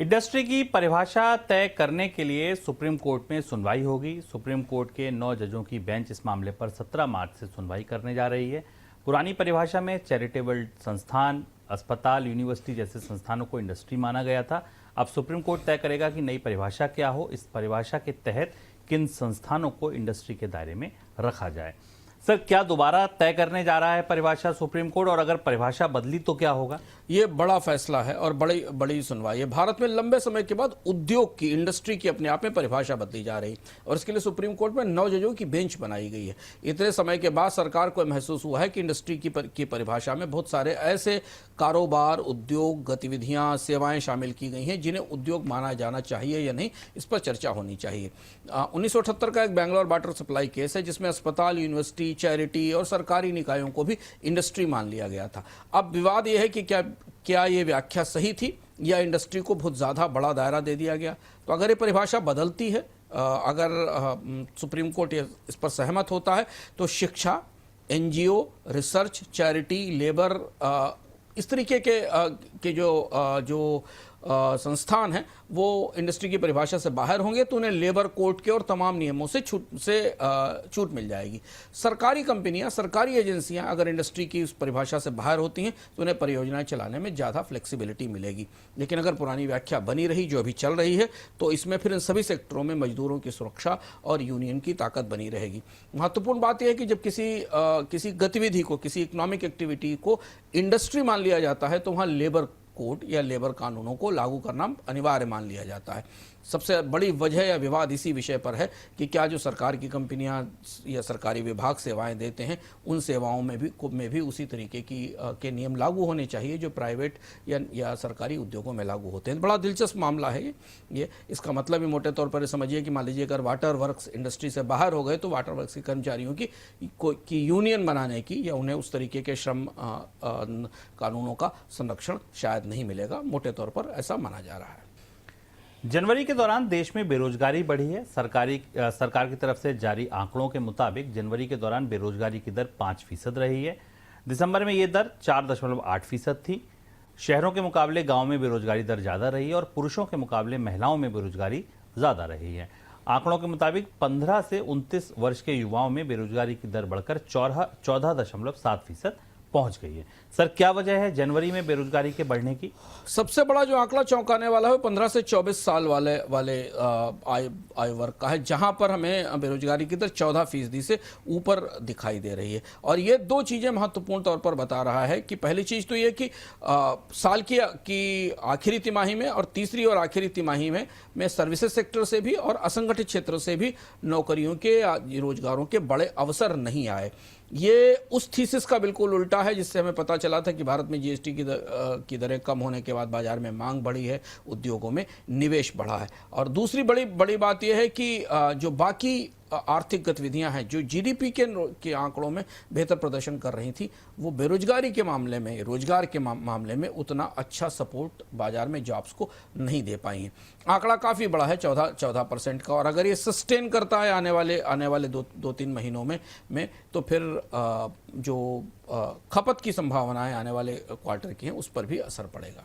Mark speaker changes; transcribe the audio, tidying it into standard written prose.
Speaker 1: Industry की परिभाषा तय करने के लिए सुप्रीम कोर्ट में सुनवाई होगी। सुप्रीम कोर्ट के 9 जजों की बेंच इस मामले पर 17 मार्च से सुनवाई करने जा रही है। पुरानी परिभाषा में चैरिटेबल संस्थान, अस्पताल, यूनिवर्सिटी जैसे संस्थानों को इंडस्ट्री माना गया था। अब सुप्रीम कोर्ट तय करेगा कि नई परिभाषा क्या हो, इस परिभाषा के तहत किन संस्थानों को इंडस्ट्री के दायरे में रखा जाए। सर, क्या दोबारा तय करने जा रहा है परिभाषा सुप्रीम कोर्ट, और अगर परिभाषा बदली तो क्या होगा?
Speaker 2: ये बड़ा फैसला है और बड़ी बड़ी सुनवाई है। भारत में लंबे समय के बाद उद्योग की, इंडस्ट्री की अपने आप में परिभाषा बदली जा रही और इसके लिए सुप्रीम कोर्ट में 9 जजों की बेंच बनाई गई है। इतने समय के बाद सरकार को महसूस हुआ है कि इंडस्ट्री की परिभाषा में बहुत सारे ऐसे कारोबार, उद्योग, गतिविधियां, सेवाएं शामिल की गई हैं जिन्हें उद्योग माना जाना चाहिए या नहीं, इस पर चर्चा होनी चाहिए। 1978 का एक बैंगलोर वाटर सप्लाई केस है जिसमें अस्पताल, यूनिवर्सिटी, चैरिटी और सरकारी निकायों को भी इंडस्ट्री मान लिया गया था। अब विवाद यह है कि क्या ये व्याख्या सही थी या इंडस्ट्री को बहुत ज़्यादा बड़ा दायरा दे दिया गया। तो अगर ये परिभाषा बदलती है, अगर सुप्रीम कोर्ट इस पर सहमत होता है, तो शिक्षा, एनजीओ, रिसर्च, चैरिटी, लेबर, इस तरीके के जो संस्थान हैं वो इंडस्ट्री की परिभाषा से बाहर होंगे, तो उन्हें लेबर कोड के और तमाम नियमों से छूट मिल जाएगी। सरकारी कंपनियां, सरकारी एजेंसियां अगर इंडस्ट्री की उस परिभाषा से बाहर होती हैं तो उन्हें परियोजनाएं चलाने में ज़्यादा फ्लेक्सिबिलिटी मिलेगी। लेकिन अगर पुरानी व्याख्या बनी रही, जो अभी चल रही है, तो इसमें फिर इन सभी सेक्टरों में मजदूरों की सुरक्षा और यूनियन की ताकत बनी रहेगी। महत्वपूर्ण बात यह है कि जब किसी गतिविधि को, किसी इकोनॉमिक एक्टिविटी को इंडस्ट्री मान लिया जाता है तो वहाँ लेबर कोड या लेबर कानूनों को लागू करना अनिवार्य मान लिया जाता है। सबसे बड़ी वजह या विवाद इसी विषय पर है कि क्या जो सरकार की कंपनियां या सरकारी विभाग सेवाएं देते हैं, उन सेवाओं में भी उसी तरीके के नियम लागू होने चाहिए जो प्राइवेट या सरकारी उद्योगों में लागू होते हैं। बड़ा दिलचस्प मामला है ये। इसका मतलब ही मोटे तौर पर समझिए कि मान लीजिए अगर वाटर वर्क्स इंडस्ट्री से बाहर हो गए तो वाटर वर्क्स के कर्मचारियों की यूनियन बनाने की या उन्हें उस तरीके के श्रम कानूनों का संरक्षण शायद नहीं मिलेगा। मोटे तौर पर ऐसा माना जा रहा है।
Speaker 1: जनवरी के दौरान देश में बेरोजगारी बढ़ी है। सरकार की तरफ से जारी आंकड़ों के मुताबिक जनवरी के दौरान बेरोजगारी की दर 5% रही है। दिसंबर में ये दर 4.8% थी। शहरों के मुकाबले गांव में बेरोजगारी दर ज्यादा रही है और पुरुषों के मुकाबले महिलाओं में बेरोजगारी ज्यादा रही है। आंकड़ों के मुताबिक 15 से 29 वर्ष के युवाओं में बेरोजगारी की दर बढ़कर 14.7% पहुंच गई है। सर, क्या वजह है जनवरी में बेरोजगारी के बढ़ने की?
Speaker 2: सबसे बड़ा जो आंकड़ा चौंकाने वाला है 15 से 24 साल वाले आयु वर्ग का है, जहां पर हमें बेरोजगारी की दर 14% से ऊपर दिखाई दे रही है। और ये दो चीजें महत्वपूर्ण तौर पर बता रहा है कि पहली चीज तो ये कि साल की आखिरी तिमाही में और तीसरी और आखिरी तिमाही में सर्विसेज सेक्टर से भी और असंगठित क्षेत्र से भी नौकरियों के, रोजगारों के बड़े अवसर नहीं आए। ये उस थीसिस का बिल्कुल उल्टा है जिससे हमें पता चला था कि भारत में जीएसटी की दरें कम होने के बाद बाजार में मांग बढ़ी है, उद्योगों में निवेश बढ़ा है। और दूसरी बड़ी बात यह है कि जो बाकी आर्थिक गतिविधियां हैं जो जीडीपी के आंकड़ों में बेहतर प्रदर्शन कर रही थी, वो बेरोजगारी के मामले में, रोजगार के मामले में उतना अच्छा सपोर्ट बाजार में जॉब्स को नहीं दे पाई हैं। आंकड़ा काफ़ी बड़ा है, 14% का। और अगर ये सस्टेन करता है आने वाले 2-3 महीनों में तो फिर जो खपत की संभावनाएं आने वाले क्वार्टर की हैं उस पर भी असर पड़ेगा।